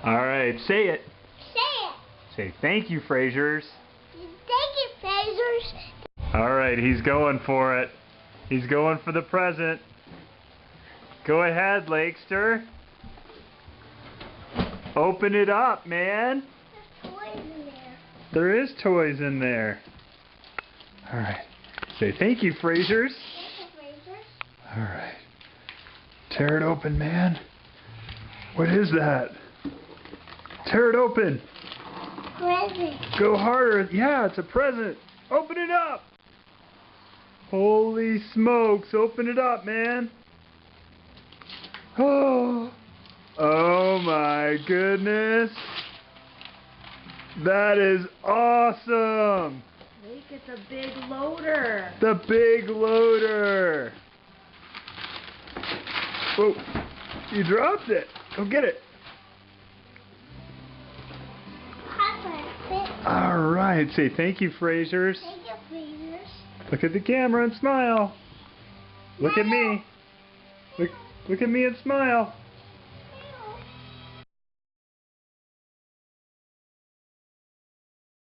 All right, say it. Say it. Say thank you, Frasers. Thank you, Frasers. All right, he's going for it. He's going for the present. Go ahead, Lakester. Open it up, man. There's toys in there. There is toys in there. All right. Say thank you, Frasers. Thank you, Frasers. All right. Tear it open, man. What is that? Tear it open. Present. Go harder. Yeah, it's a present. Open it up. Holy smokes. Open it up, man. Oh. Oh my goodness. That is awesome. Look, it's a big loader. The big loader. Whoa. You dropped it. Go get it. All right. Say thank you, Frasers. Thank you, Frasers. Look at the camera and smile. Look at me. Look at me and smile.